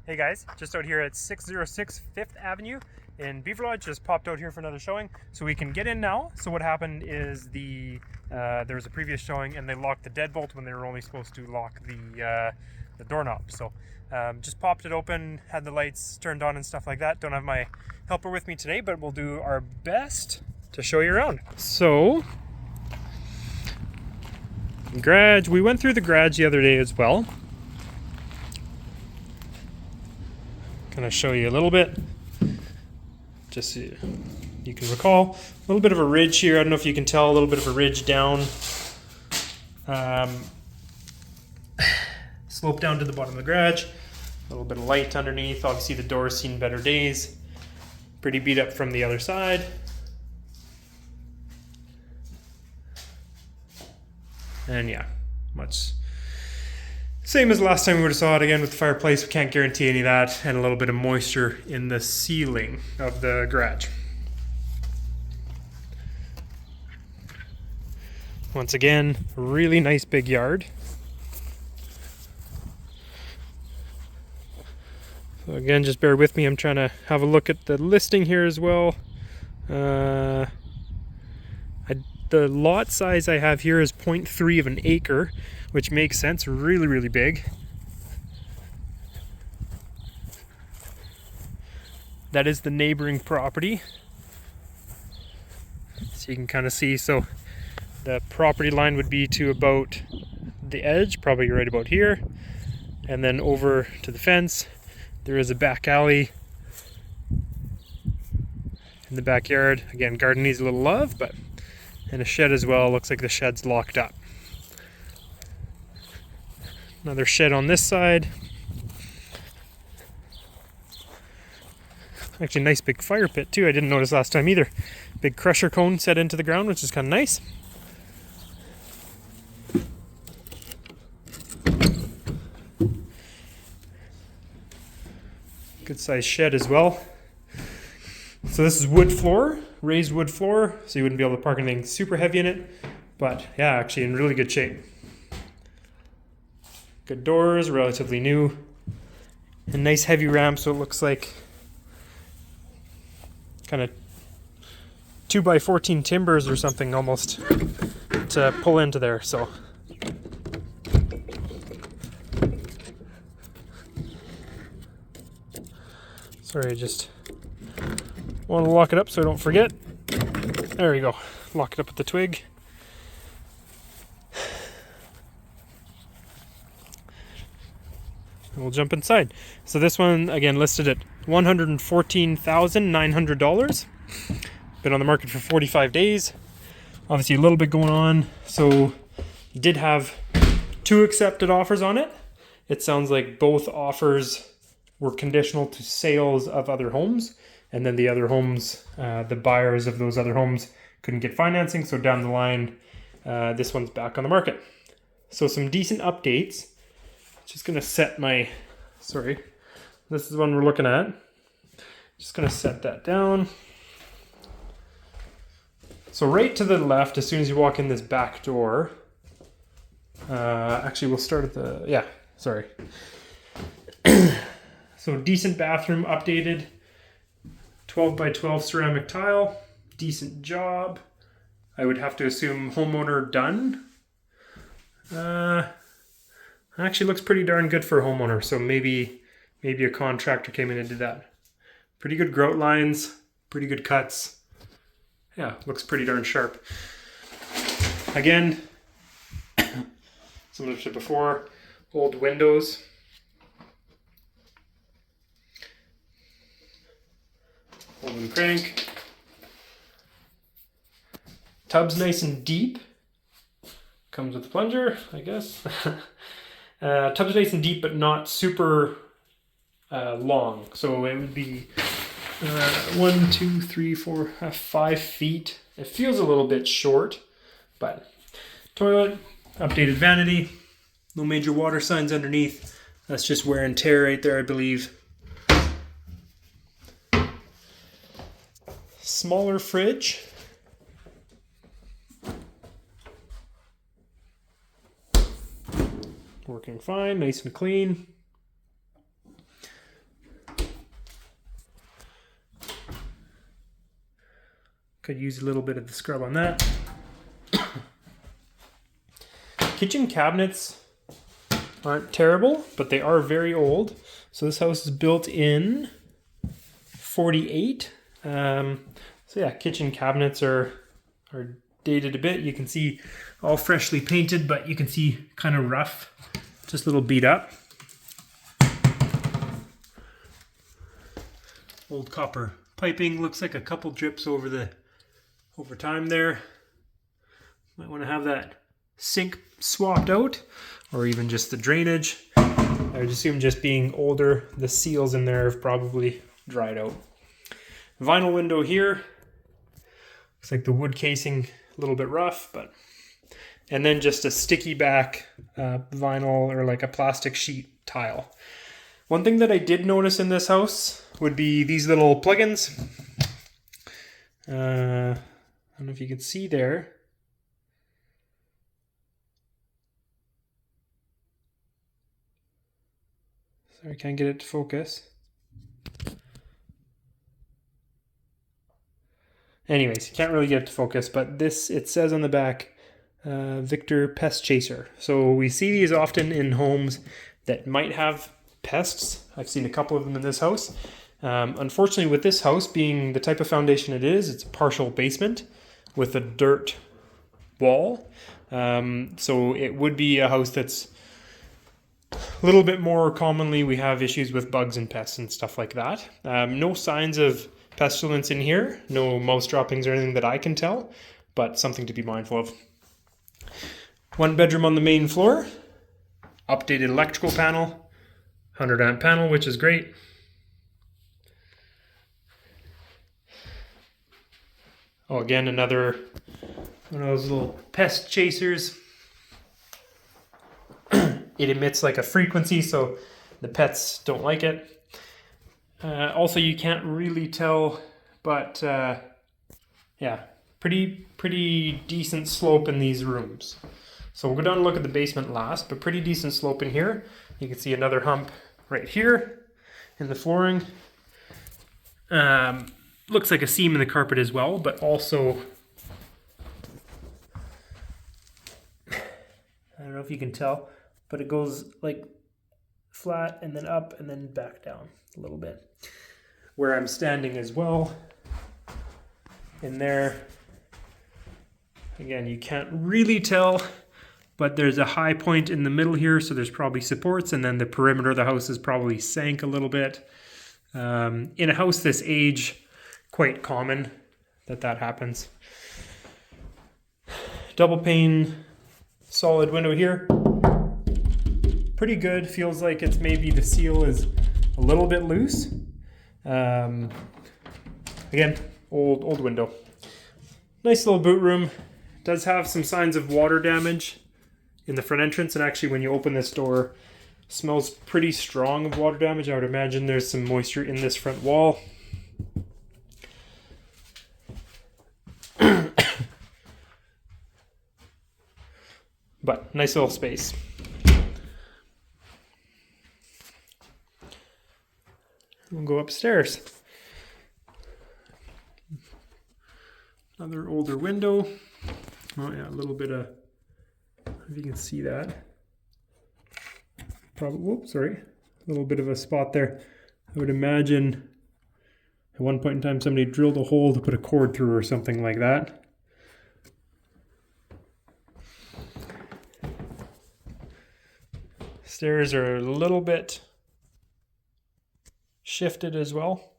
Hey guys, just out here at 606 Fifth Avenue in Beaver Lodge. Just popped out here for another showing, so we can get in now. So what happened is there was a previous showing and they locked the deadbolt when they were only supposed to lock the doorknob. So just popped it open, had the lights turned on and stuff like that. Don't have my helper with me today, but we'll do our best to show you around. So garage, we went through the garage the other day as well. Kind of show you a little bit, just so you can recall. A little bit of a ridge here. I don't know if you can tell, a little bit of a ridge down. Slope down to the bottom of the garage. A little bit of light underneath. Obviously the door's seen better days. Pretty beat up from the other side. And yeah, much same as last time we would have saw it. Again with the fireplace, we can't guarantee any of that, and a little bit of moisture in the ceiling of the garage. Once again, really nice big yard. So again, just bear with me. I'm trying to have a look at the listing here as well. The lot size I have here is 0.3 of an acre, which makes sense. Really, really big. That is the neighboring property. So you can kind of see, so the property line would be to about the edge, probably right about here. And then over to the fence, there is a back alley in the backyard. Again, garden needs a little love, but, and a shed as well. Looks like the shed's locked up. Another shed on this side. Actually, nice big fire pit too. I didn't notice last time either. Big crusher cone set into the ground, which is kind of nice. Good sized shed as well. So this is wood floor, raised wood floor, so you wouldn't be able to park anything super heavy in it. But yeah, actually in really good shape. Good doors, relatively new. A nice heavy ramp, so it looks like kind of 2x14 timbers or something almost to pull into there. So sorry, I just want to lock it up so I don't forget. There we go. Lock it up with the twig. And we'll jump inside. So this one again listed at $114,900. Been on the market for 45 days. Obviously a little bit going on. So did have 2 accepted offers on it. It sounds like both offers were conditional to sales of other homes, and then the other homes, the buyers of those other homes couldn't get financing. So down the line, this one's back on the market. So some decent updates. Just gonna set my, sorry, this is the one we're looking at. Just gonna set that down. So right to the left, as soon as you walk in this back door, actually we'll start at the, yeah, sorry. So decent bathroom, updated, 12x12 ceramic tile, decent job. I would have to assume homeowner done. Actually looks pretty darn good for a homeowner, so maybe a contractor came in and did that. Pretty good grout lines, pretty good cuts. Yeah, looks pretty darn sharp. Again, similar to before, old windows. Open crank. Tub's nice and deep. Comes with a plunger, I guess. Tub's nice and deep, but not super long. So it would be 1, 2, 3, 4, 5 feet. It feels a little bit short, but toilet, updated vanity, no major water signs underneath. That's just wear and tear right there, I believe. Smaller fridge. Working fine, nice and clean. Could use a little bit of the scrub on that. Kitchen cabinets aren't terrible, but they are very old. So this house is built in 48. So yeah, kitchen cabinets are dated a bit. You can see all freshly painted, but you can see kind of rough, just a little beat up. Old copper piping, looks like a couple drips over time there. Might want to have that sink swapped out, or even just the drainage. I would assume just being older, the seals in there have probably dried out. Vinyl window here. Looks like the wood casing a little bit rough, but and then just a sticky back vinyl or like a plastic sheet tile. One thing that I did notice in this house would be these little plugins. I don't know if you can see there. Sorry, I can't get it to focus. Anyways, you can't really get it to focus, but this, it says on the back, Victor Pest Chaser. So we see these often in homes that might have pests. I've seen a couple of them in this house. Unfortunately, with this house being the type of foundation it is, it's a partial basement with a dirt wall. So it would be a house that's a little bit more commonly we have issues with bugs and pests and stuff like that. No signs of pestilence in here, no mouse droppings or anything that I can tell, but something to be mindful of. One bedroom on the main floor, updated electrical panel, 100 amp panel, which is great. Oh, again, another one of those little pest chasers. It emits like a frequency, so the pets don't like it. Also, you can't really tell, but yeah, pretty decent slope in these rooms. So we'll go down and look at the basement last, but pretty decent slope in here. You can see another hump right here in the flooring. Looks like a seam in the carpet as well, but also, I don't know if you can tell, but it goes like flat and then up and then back down a little bit. Where I'm standing as well, in there, again, you can't really tell, but there's a high point in the middle here, so there's probably supports, and then the perimeter of the house is probably sank a little bit. In a house this age, quite common that happens. Double pane solid window here. Pretty good. Feels like it's maybe the seal is a little bit loose. Again, old window. Nice little boot room. Does have some signs of water damage in the front entrance, and actually when you open this door, smells pretty strong of water damage. I would imagine there's some moisture in this front wall. But nice little space. We'll go upstairs. Another older window. Oh yeah, a little bit of, if you can see that. Probably, whoops, sorry. A little bit of a spot there. I would imagine at one point in time somebody drilled a hole to put a cord through or something like that. Stairs are a little bit shifted as well.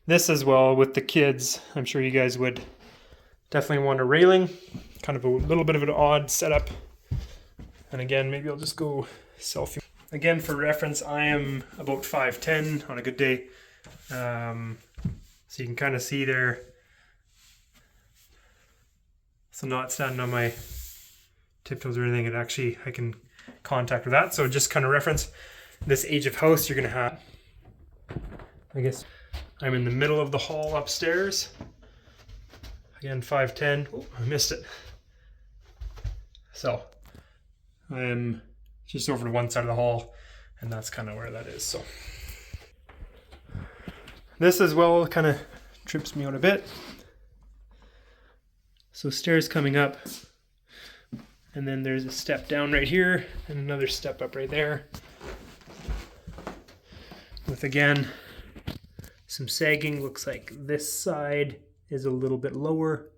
This as well with the kids, I'm sure you guys would definitely want a railing. Kind of a little bit of an odd setup. And again, maybe I'll just go selfie. Again, for reference, I am about 5'10" on a good day. So you can kind of see there. So not standing on my tiptoes or anything, I can contact with that. So just kind of reference this age of house, you're going to have, I guess I'm in the middle of the hall upstairs. Again, 5'10". Oh, I missed it. So I am just over to one side of the hall, and that's kind of where that is. So this as well kind of trips me out a bit. So stairs coming up, and then there's a step down right here and another step up right there. With again, some sagging. Looks like this side is a little bit lower.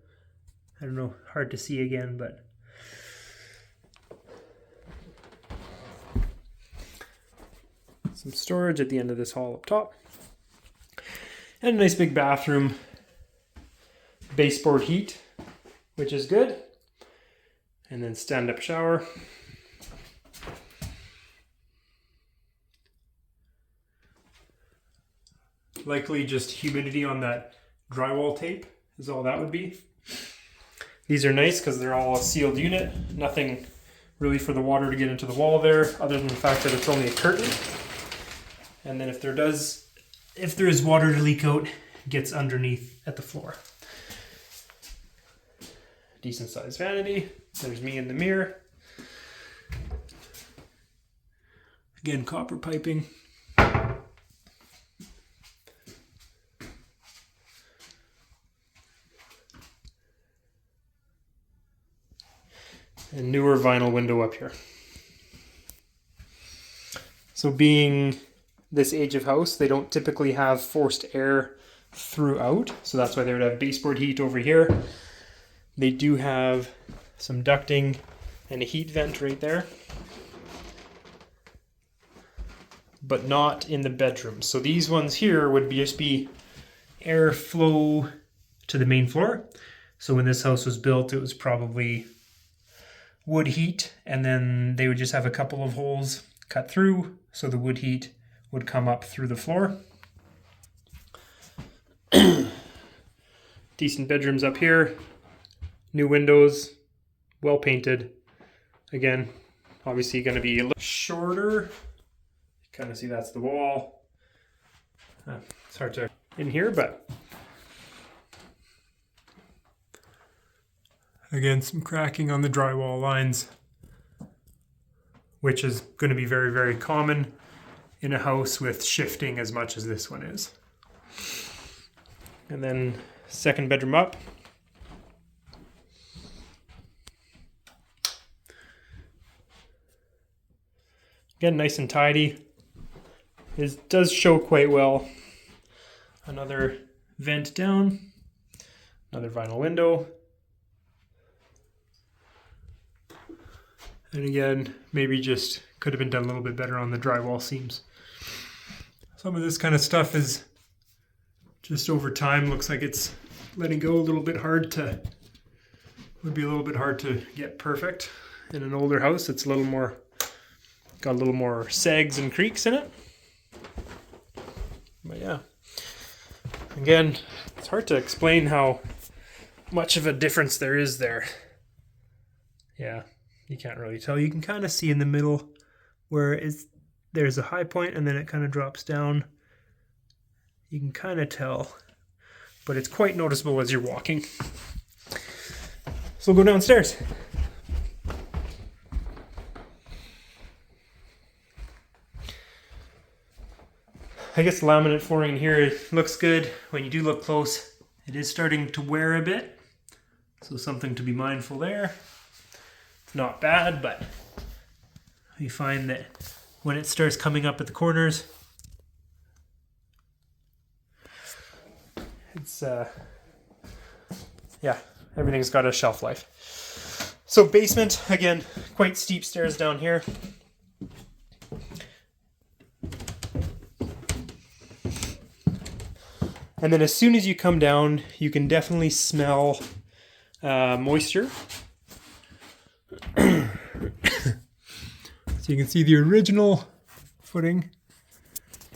I don't know, hard to see again, but some storage at the end of this hall up top. And a nice big bathroom. Baseboard heat, which is good. And then stand-up shower. Likely just humidity on that drywall tape is all that would be. These are nice because they're all a sealed unit. Nothing really for the water to get into the wall there, other than the fact that it's only a curtain. And then if there is water to leak out, it gets underneath at the floor. Decent sized vanity. There's me in the mirror. Again, copper piping. And newer vinyl window up here. So being this age of house, they don't typically have forced air throughout. So that's why they would have baseboard heat over here. They do have some ducting and a heat vent right there. But not in the bedroom. So these ones here would just be airflow to the main floor. So when this house was built, it was probably wood heat, and then they would just have a couple of holes cut through so the wood heat would come up through the floor. Decent bedrooms up here, new windows, well painted. Again, obviously going to be a little shorter. Kind of see that's the wall. It's hard to in here, but again, some cracking on the drywall lines, which is going to be very, very common in a house with shifting as much as this one is. And then second bedroom up. Again, nice and tidy. It does show quite well. Another vent down, another vinyl window. And again, maybe just could have been done a little bit better on the drywall seams. Some of this kind of stuff is just over time, looks like it's letting go a little bit hard to, would be a little bit hard to get perfect. In an older house, it's a little more, got a little more sags and creaks in it. But yeah, again, it's hard to explain how much of a difference there is there. Yeah. You can't really tell. You can kind of see in the middle where there's a high point and then it kind of drops down. You can kind of tell, but it's quite noticeable as you're walking. So we'll go downstairs. I guess the laminate flooring in here looks good. When you do look close, it is starting to wear a bit. So something to be mindful there. Not bad, but you find that when it starts coming up at the corners, it's yeah, everything's got a shelf life. So basement, again, quite steep stairs down here. And then as soon as you come down, you can definitely smell moisture. So you can see the original footing.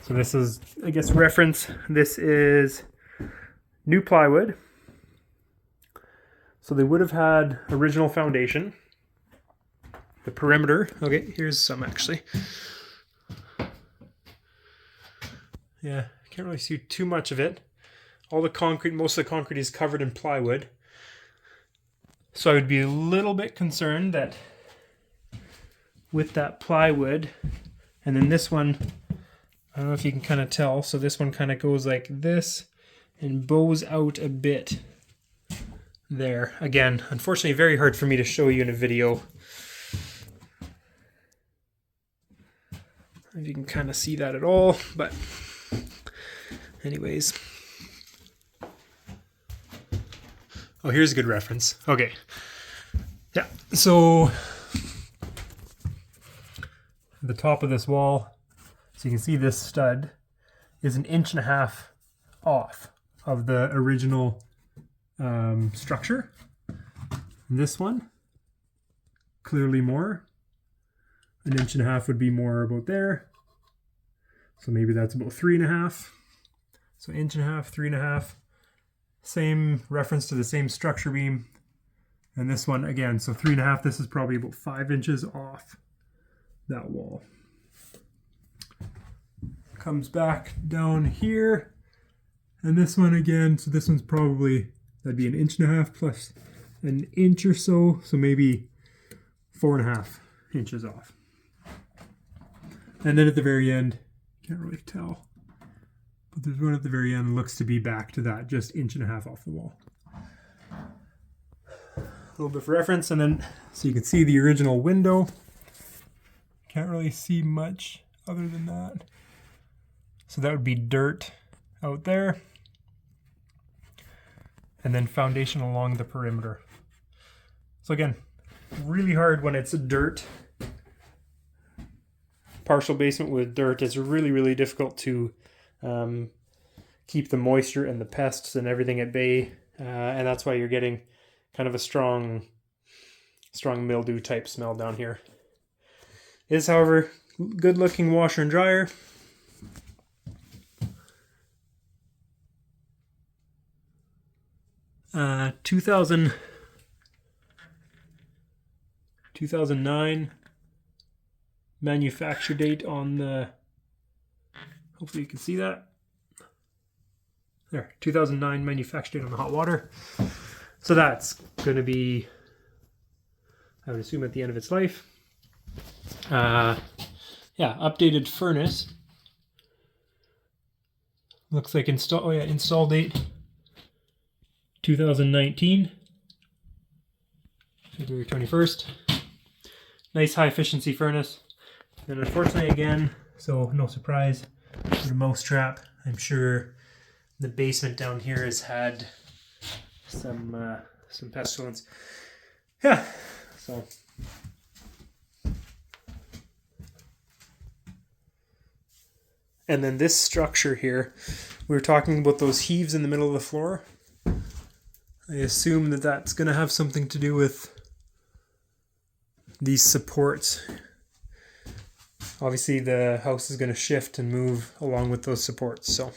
So this is, I guess, reference. This is new plywood. So they would have had original foundation. The perimeter. Okay, here's some actually. Yeah, can't really see too much of it. All the concrete, most of the concrete is covered in plywood. So I would be a little bit concerned that with that plywood, and then this one, I don't know if you can kind of tell, so this one kind of goes like this and bows out a bit. there. Again, unfortunately, very hard for me to show you in a video. If you can kind of see that at all, but anyways. Oh, here's a good reference. Okay. Yeah, so the top of this wall, so you can see this stud is 1.5 inches off of the original structure. This one, clearly more. 1.5 inches would be more about there. So maybe that's about 3.5. So 1.5 inches, 3.5. Same reference to the same structure beam. And this one again, so 3.5, this is probably about 5 inches off that wall. Comes back down here. And this one again, so this one's probably, that'd be 1.5 inches plus 1 inch or so. So maybe 4.5 inches off. And then at the very end, can't really tell, but there's one at the very end that looks to be back to that, just 1.5 inches off the wall. A little bit for reference, and then so you can see the original window. Can't really see much other than that. So that would be dirt out there. And then foundation along the perimeter. So again, really hard when it's dirt. Partial basement with dirt, it's really, really difficult to keep the moisture and the pests and everything at bay. And that's why you're getting kind of a strong mildew type smell down here. It is, however, good looking washer and dryer. Uh, 2009 manufacture date on the, hopefully you can see that. There, 2009 manufacture date on the hot water. So that's going to be, I would assume, at the end of its life. Yeah, updated furnace. Looks like install date 2019, February 21st. Nice high efficiency furnace. And unfortunately, again, so no surprise, the mouse trap. I'm sure the basement down here has had some pestilence. Yeah, so. And then this structure here, we were talking about those heaves in the middle of the floor. I assume that that's going to have something to do with these supports. Obviously the house is going to shift and move along with those supports, so.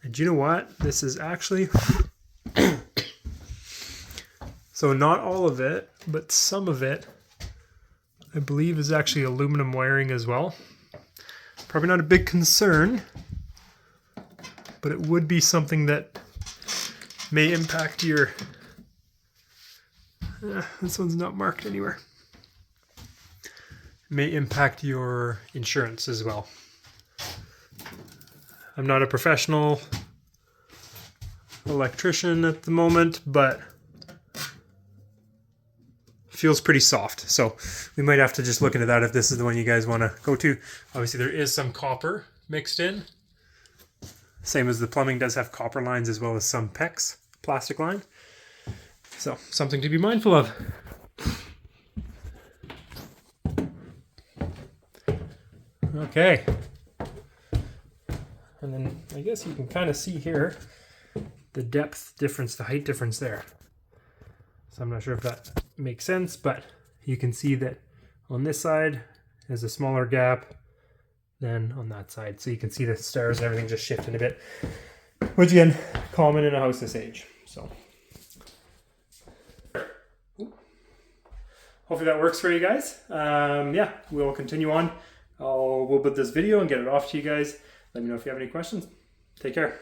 And you know what? This is actually, so not all of it, but some of it, I believe, is actually aluminum wiring as well. Probably not a big concern, but it would be something that may impact your, this one's not marked anywhere, may impact your insurance as well. I'm not a professional electrician at the moment, but feels pretty soft. So we might have to just look into that if this is the one you guys want to go to. Obviously there is some copper mixed in. Same as the plumbing does have copper lines as well as some PEX plastic line. So something to be mindful of. Okay. And then I guess you can kind of see here the depth difference, the height difference there. So I'm not sure if that makes sense, but you can see that on this side there's a smaller gap than on that side. So you can see the stairs and everything just shifting a bit, which again, common in a house this age. So hopefully that works for you guys. Yeah, we'll continue on. We'll put this video and get it off to you guys. Let me know if you have any questions. Take care.